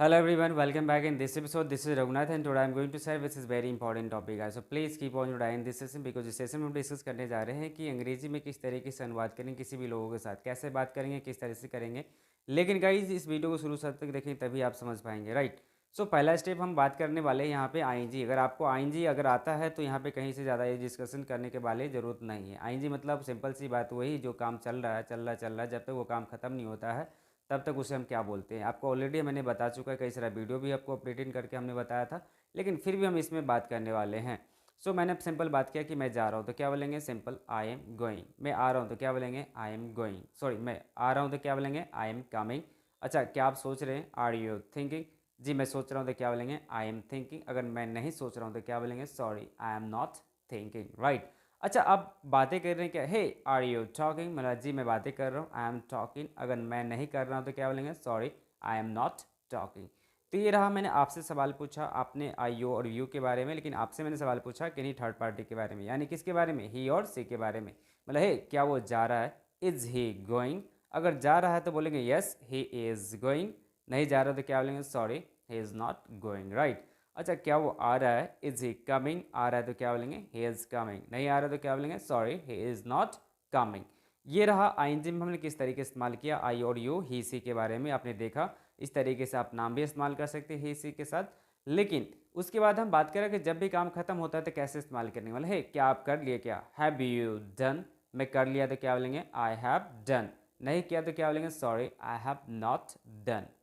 Hello everyone, welcome back in this episode. This is Raghunath and today I am going to share which is very important topic guys. So please keep on your eye in this session because इस session में हम discuss करने जा रहे हैं कि अंग्रेजी में किस तरीके से अनुवाद करेंगे किसी भी लोगों के साथ, कैसे बात करेंगे, किस तरह से करेंगे। लेकिन गाइज इस वीडियो को शुरू से तक देखें तभी आप समझ पाएंगे, राइट। सो पहला स्टेप हम बात करने वाले हैं यहाँ पे आईएनजी। अगर आपको आईएनजी अगर आता है तो यहाँ पे कहीं से ज़्यादा ये डिस्कशन करने के वाले ज़रूरत नहीं है। आईएनजी मतलब सिंपल सी बात, वही जो काम चल रहा है जब तक वो काम खत्म नहीं होता है तब तक उसे हम क्या बोलते हैं। आपको ऑलरेडी मैंने बता चुका है, कई सारा वीडियो भी आपको अपडेटिंग करके हमने बताया था, लेकिन फिर भी हम इसमें बात करने वाले हैं। सो मैंने सिंपल बात किया कि मैं जा रहा हूँ तो क्या बोलेंगे, सिंपल आई एम गोइंग। मैं आ रहा हूँ तो क्या बोलेंगे, आई एम गोइंग। सॉरी, मैं आ रहा हूँ तो क्या बोलेंगे, आई एम कमिंग। अच्छा, क्या आप सोच रहे हैं, आर यू थिंकिंग। जी मैं सोच रहा हूँ तो क्या बोलेंगे, आई एम थिंकिंग। अगर मैं नहीं सोच रहा हूँ तो क्या बोलेंगे, sorry I am not thinking, right. अच्छा, आप बातें कर रहे हैं क्या, हे आर यू टॉकिंग, मतलब जी मैं बातें कर रहा हूँ, आई एम टॉकिंग। अगर मैं नहीं कर रहा हूँ तो क्या बोलेंगे, sorry I am not talking. तो ये रहा, मैंने आपसे सवाल पूछा, आपने आई यू और यू के बारे में, लेकिन आपसे मैंने सवाल पूछा कि नहीं थर्ड पार्टी के बारे में, यानी किसके बारे में, ही और सी के बारे में। मतलब हे क्या वो जा रहा है, इज ही गोइंग। अगर जा रहा है तो बोलेंगे यस ही इज गोइंग। नहीं जा रहा तो क्या बोलेंगे, sorry he is not going, right. अच्छा, क्या वो आ रहा है, इज ही कमिंग। आ रहा है तो क्या बोलेंगे, ही इज़ कमिंग। नहीं आ रहा तो क्या बोलेंगे, sorry he is not coming. ये रहा आईएनजी में हमने किस तरीके से इस्तेमाल किया, आई और यू, ही सी के बारे में आपने देखा। इस तरीके से आप नाम भी इस्तेमाल कर सकते हैं ही सी के साथ। लेकिन उसके बाद हम बात करें कि जब भी काम खत्म होता है तो कैसे इस्तेमाल करने वाले है, क्या आप कर लिए, क्या हैव यू डन। मैं कर लिया तो क्या बोलेंगे, आई हैव डन। नहीं किया तो क्या बोलेंगे, sorry I have not done.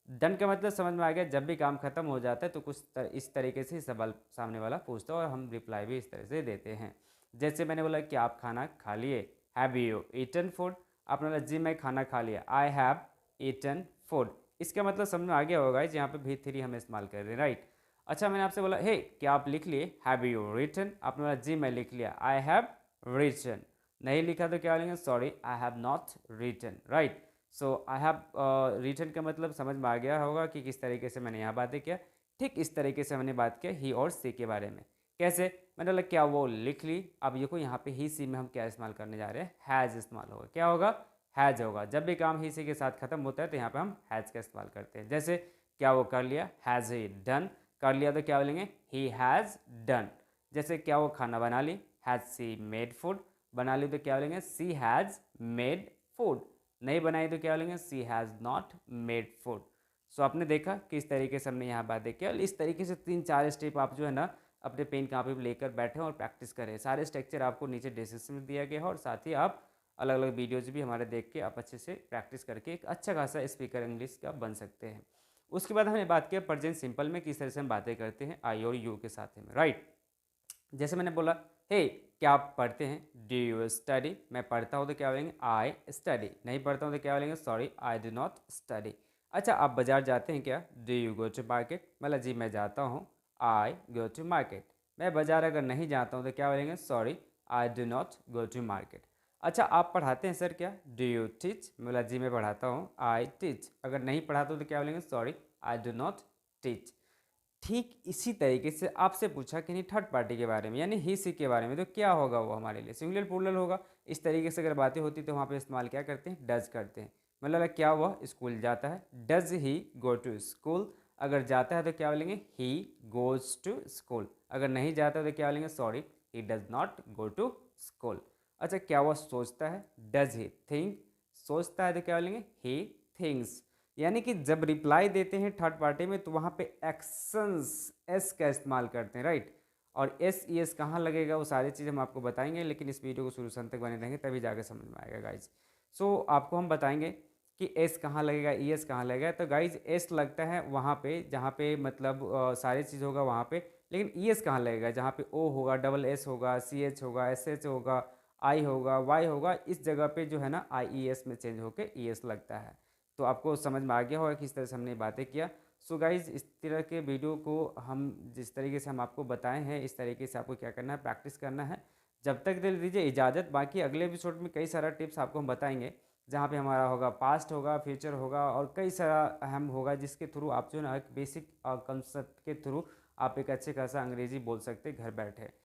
Done का मतलब समझ में आ गया, जब भी काम खत्म हो जाता है तो इस तरीके से सवाल सामने वाला पूछता है और हम रिप्लाई भी इस तरह से देते हैं। जैसे मैंने बोला कि आप खाना खा लिए, हैव यू ईटन फूड। आपने बोला जी मैं खाना खा लिया, आई हैव ईटन फूड। इसका मतलब समझ में आ गया होगा, यहाँ पे भी थ्री हम इस्तेमाल कर रहे हैं, राइट। अच्छा, मैंने आपसे बोला हे क्या आप लिख लिए, हैव यू रिटन। आपने बोला जी मैं लिख लिया, आई हैव रिटन। नहीं लिखा तो क्या बोलेंगे, sorry I have not written, right. So I have written का मतलब समझ में आ गया होगा कि किस तरीके से मैंने यहाँ बातें किया। ठीक इस तरीके से मैंने बात किया ही और सी के बारे में। कैसे, मैंने बोला क्या वो लिख ली। अब देखो यहाँ पे ही सी में हम क्या इस्तेमाल करने जा रहे हैं, हैज़ इस्तेमाल होगा। क्या होगा, हैज़ होगा। जब भी काम ही सी के साथ खत्म होता है तो यहाँ पे हम हैज़ का इस्तेमाल करते हैं। जैसे क्या वो कर लिया, हैज़ ही डन। कर लिया तो क्या बोलेंगे, ही हैज़ डन। जैसे क्या वो खाना बना ली, हैज़ सी मेड फूड। बना ली तो क्या बोलेंगे, सी हैज़ मेड फूड। नहीं बनाई तो क्या बोलेंगे, सी हैज़ नॉट मेड फूड। सो आपने देखा कि इस तरीके से हमने यहाँ बातें किया। इस तरीके से 3-4 स्टेप आप जो है ना अपने पेन कापी पर लेकर बैठे और प्रैक्टिस करें। सारे स्ट्रक्चर आपको नीचे डिस्क्रिप्शन में दिया गया है और साथ ही आप अलग अलग वीडियोज भी हमारे देख के आप अच्छे से प्रैक्टिस करके एक अच्छा खासा स्पीकर इंग्लिश का बन सकते हैं। उसके बाद हमने बात किया प्रेजेंट सिंपल में किस तरह से हम बातें करते हैं आई और यू के साथ में, राइट। जैसे मैंने बोला हे क्या आप पढ़ते हैं, डू यू स्टडी। मैं पढ़ता हूँ तो क्या बोलेंगे, आई स्टडी। नहीं पढ़ता हूँ तो क्या बोलेंगे, sorry I do not study. अच्छा, आप बाजार जाते हैं क्या, do you go to market. मतलब जी मैं जाता हूँ, आई गो टू मार्केट। मैं बाजार अगर नहीं जाता हूँ तो क्या बोलेंगे, sorry I do not go to market. अच्छा, आप पढ़ाते हैं सर क्या, डू यू टीच। मतलब जी मैं पढ़ाता हूँ, आई टीच। अगर नहीं पढ़ाता हूँ तो क्या बोलेंगे, sorry I do not teach. ठीक इसी तरीके से आपसे पूछा कि नहीं थर्ड पार्टी के बारे में यानी ही सी के बारे में, तो क्या होगा वो हमारे लिए सिंगुलर प्लूरल होगा। इस तरीके से अगर बातें होती तो वहाँ पे इस्तेमाल क्या करते हैं, डज करते हैं। मतलब क्या हुआ, स्कूल जाता है, does he go to school. अगर जाता है तो क्या बोलेंगे, ही गोज टू स्कूल। अगर नहीं जाता तो क्या बोलेंगे, sorry he does not go to school. अच्छा, क्या वो सोचता है, डज ही थिंक। सोचता है तो क्या बोलेंगे, ही थिंक्स। यानी कि जब रिप्लाई देते हैं थर्ड पार्टी में तो वहाँ पे एक्शंस एस का इस्तेमाल करते हैं, राइट। और एस ई एस कहाँ लगेगा वो सारी चीज़ हम आपको बताएंगे, लेकिन इस वीडियो को शुरू से अंत तक बने रहेंगे तभी जाकर समझ में आएगा गाइज। सो आपको हम बताएंगे कि एस कहाँ लगेगा, ई एस कहाँ लगेगा। तो गाइज एस लगता है वहाँ पे जहाँ पे मतलब सारी चीज़ होगा वहाँ पे, लेकिन ई एस कहाँ लगेगा, जहाँ पे ओ होगा, डबल एस होगा, सी एच होगा, एस एच होगा, आई होगा, वाई होगा, इस जगह पे जो है ना आई ई एस में चेंज होकर ई एस लगता है। तो आपको समझ में आ गया होगा किस तरह से हमने बातें किया। सो गाइज इस तरह के वीडियो को हम जिस तरीके से हम आपको बताए हैं इस तरीके से आपको क्या करना है, प्रैक्टिस करना है। जब तक दे दीजिए इजाज़त, बाकी अगले एपिसोड में कई सारा टिप्स आपको हम बताएंगे जहाँ पे हमारा होगा पास्ट होगा, फ्यूचर होगा और कई सारा अहम होगा जिसके थ्रू आप जो है ना एक बेसिक कंसेप्ट के थ्रू आप एक अच्छे खासा अंग्रेजी बोल सकते घर बैठे।